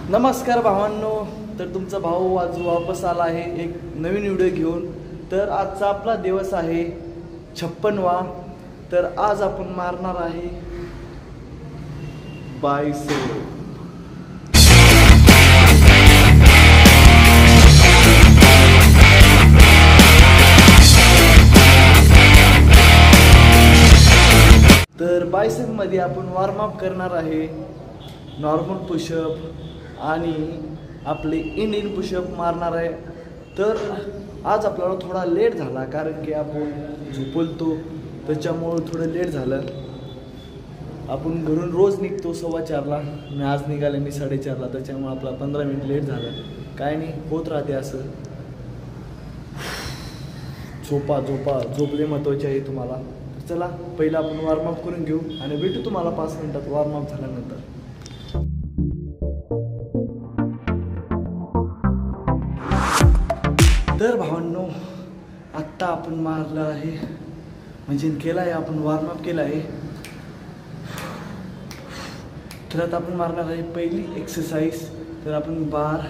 नमस्कार भावांनो, तर तुमचा भाऊ आज वापस आला आहे एक नवीन व्हिडिओ घेऊन। तर आजचा आपला दिवस आहे 56वा। तर आज आपण मारणार आहे बायसेप। तर बायसेप मध्ये आपण वॉर्म अप करणार आहे नॉर्मल पुशअप आणि आपले इंडियन पुशअप मारणार आहे। तर आज आपल्याला थोडा लेट झाला कारण की आपण झोपलतो, त्याच्यामुळे थोडं लेट झालं। आपण घरून रोज निघतो 4:15ला, मी आज निघाले मी 4:30ला, त्याच्यामुळे आपला 15 मिनिट लेट झालं। काय नाही, होत राहते असं। झोपले महत्त्वाचे आहे तुम्हाला। चला पहिला आपण वॉर्मअप करून घेऊ आणि भेटू तुम्हाला 5 मिनिटात वॉर्मअप झाल्यानंतर। तर भावांनो, आत्ता आपण मारलं आहे म्हणजे केलं आहे, आपण वॉर्मअप केलं आहे। तर आता आपण मारणार आहे पहिली एक्सरसाइज। तर आपण बार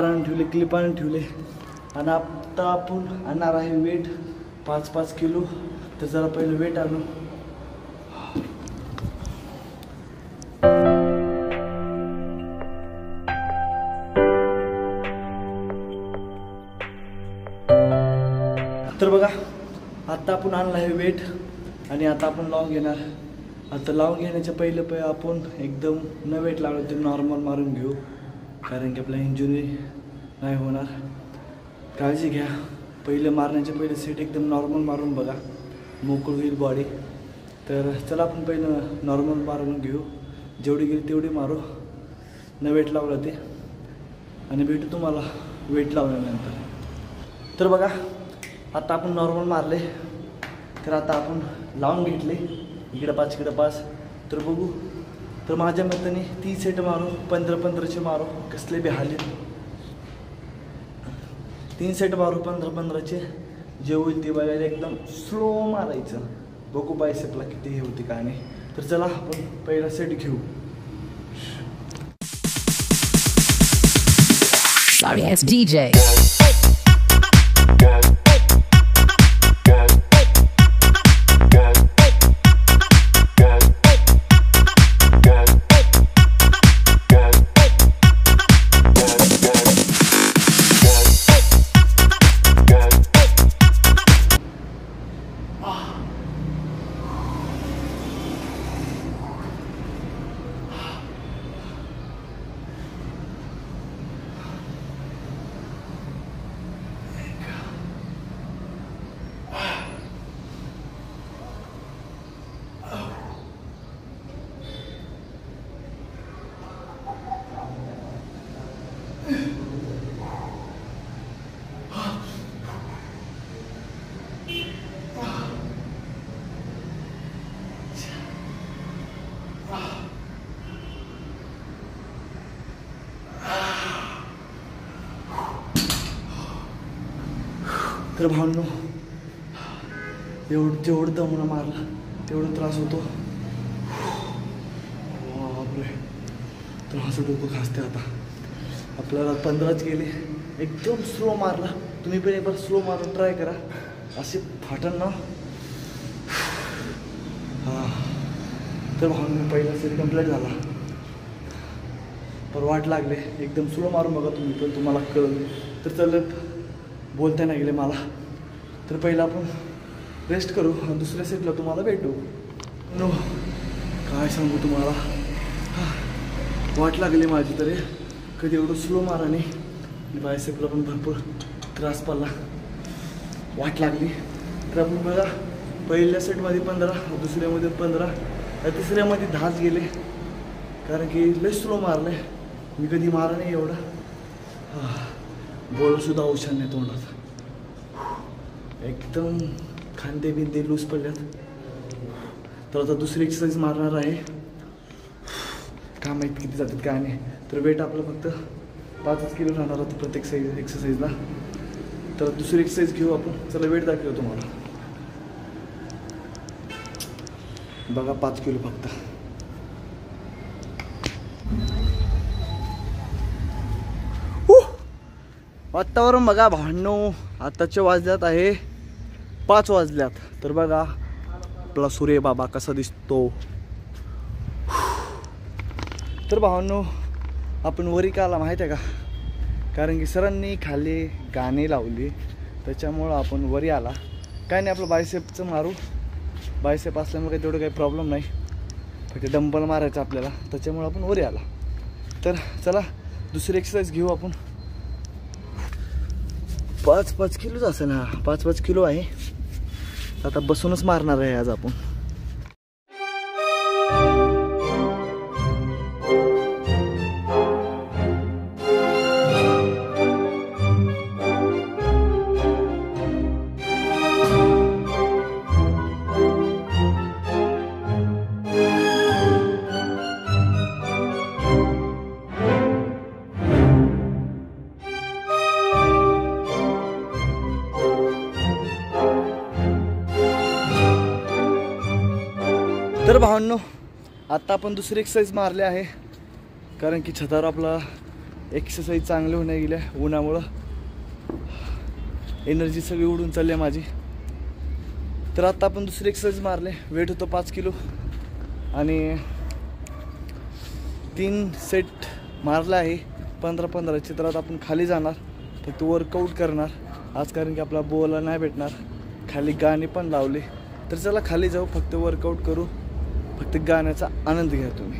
आणून ठेवले, क्लिप आणून ठेवले आणि आता आपण आणणार आहे वेट 5-5 किलो। तर जरा पहिलं वेट आणू। तर बघा, आता आपण आणलं आहे वेट आणि आता आपण लावून घेणार। आता लावून घेण्याच्या पहिले आपण एकदम न वेट लावलं ते नॉर्मल मारून घेऊ, कारण की आपला इंजुरी नाही होणार। काळजी घ्या, पहिले मारण्याच्या पहिले सेट एकदम नॉर्मल मारून बघा, मोकळ होईल बॉडी। तर चला आपण पहिलं नॉर्मल मारून घेऊ, जेवढी गेली तेवढी मारू, न वेट लावलं ते, आणि भेटू तुम्हाला वेट लावल्यानंतर। तर बघा, आता आपण नॉर्मल मारले, तर आता आपण लावून घेतले इकडे 5 इकडे 5। तर बघू, तर माझ्या मताने 30 सेट मारू, 15-15चे मारू, कसले बी हाले 3 सेट मारू 15-15चे, जे होईल ते बघायला एकदम स्लो मारायचं। बघू बायसेपला किती हे होती काय नाही। तर चला आपण पहिला सेट घेऊ। Sorry ass DJ. तर भावनो, जेवढं दमणं मारलं तेवढं त्रास होतो। बापरे, त्रास डोकं खासते। आता आपल्याला 15च गेले, एकदम स्लो मारला। तुम्ही पण एक बार स्लो मारून ट्राय करा, असे फाटन ना। तर भावनो, पहिला सेट कंप्लीट झाला, पण वाट लागले। एकदम स्लो मारून बघा तुम्ही पण, तुम्हाला कळलं। तर चलत बोलता नाही गेले मला, तर पहिला आपण रेस्ट करू आणि दुसऱ्या सेटला तुम्हाला भेटू। नो, काय सांगू तुम्हाला, वाट लागली माझी। तरी कधी एवढं स्लो मारा नाही, बायसेपला पण भरपूर त्रास पडला, वाट लागली। तर आपण बघा, पहिल्या सेटमध्ये 15, दुसऱ्यामध्ये 15, तिसऱ्यामध्ये 10च गेले, कारण की लय स्लो मारले। मी कधी मारा नाही एवढा, बोलसुद्धा औषध नाही तोंडात, एकदम खांदे बिंदे लूज पडल्यात। तर आता दुसरी एक्सरसाइज मारणार आहे, काय माहीत किती जातात काय नाही। तर वेट आपलं फक्त 5 किलो राहणार होतं प्रत्येक एक्सरसाइजला। तर दुसरी एक्सरसाइज घेऊ आपण। चला वेट दाखवतो तुम्हाला, बघा 5 किलो फक्त। वातावरण बघा भावनो, आताचे वाजल्यात आहे 5 वाजल्यात. तर बघा आपला सूर्य बाबा कसा दिसतो. तर भावनो आपण वरी का आला माहीत आहे का? कारण की सरांनी खाली गाणी लावली त्याच्यामुळं आपण वरी आला. काय नाही, आपलं बायसेपचं मारू. बायसेप असल्यामुळे काही तेवढं काही प्रॉब्लेम नाही, फक्त डंबल मारायचं आपल्याला, त्याच्यामुळं आपण वरी आला. तर चला दुसरी एक्सरसाइज घेऊ आपण. 5-5 किलोच असेल ना, 5-5 किलो आहे. आता बसूनच मारणार आहे आज आपण. तर भावांनो आता आपण दुसरी एक्सरसाइज मारली आहे, कारण की छतावर आपला एक्सरसाइज चांगली होण्या गेल्या. उन्हामुळं एनर्जी सगळी उडून चालली आहे माझी. तर आता आपण दुसरी एक्सरसाइज मारले. वेट होतं 5 किलो आणि 3 सेट मारला आहे 15-15चे. तर आता आपण खाली जाणार, फक्त वर्कआउट करणार आज, कारण की आपला बोला नाही भेटणार. खाली गाणी पण लावले. तर चला खाली जाऊ, फक्त वर्कआउट करू, फक्त गाण्याचा आनंद घ्या तुम्ही.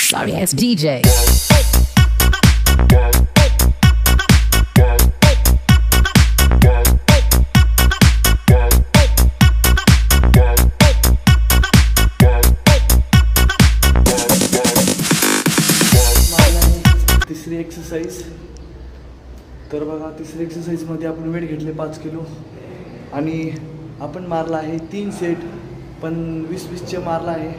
Sorry ass DJ. तिसरी एक्सरसाइज. तर बघा तिसरी एक्सरसाइजमध्ये आपण वेट घेतले 5 किलो आणि आपण मारला आहे 3 सेट, पण 20-20चे मारला आहे.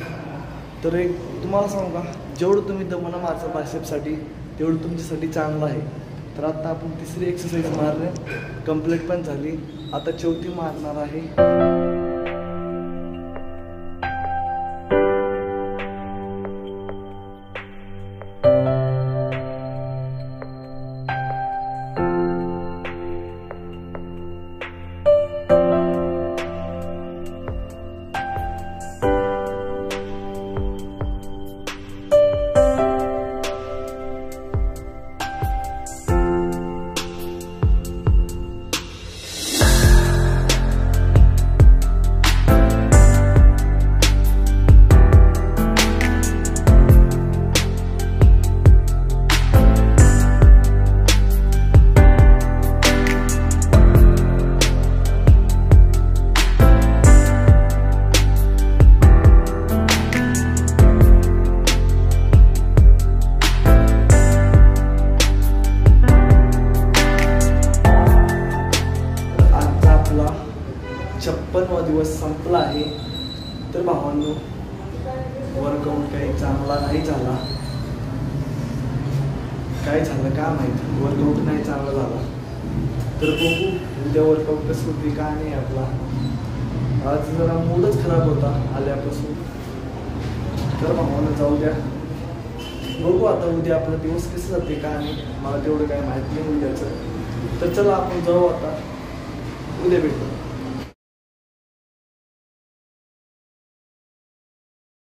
तर एक तुम्हाला सांगू का, जेवढं तुम्ही दमनं मारचं बायसेपसाठी तेवढं तुमच्यासाठी चांगलं आहे. तर आता आपण तिसरी एक्सरसाइज मारले, कंप्लीट पण झाली. आता चौथी मारणार आहे. दिवस संपला आहे. तर भावांनो वर्कआउट काही चांगला नाही झाला. काय झालं का माहिती, वर्कआउट नाही चांगला झाला. तर बघू उद्या वर्कआउट कसं होती का नाही आपला. आज जरा मूडच खराब होता आल्यापासून. तर भावांनो जाऊ द्या, बघू आता उद्या आपला दिवस कसं जाते का नाही, मला तेवढं काय माहिती नाही उद्याचं. तर चला आपण जाऊ आता, उद्या भेटू.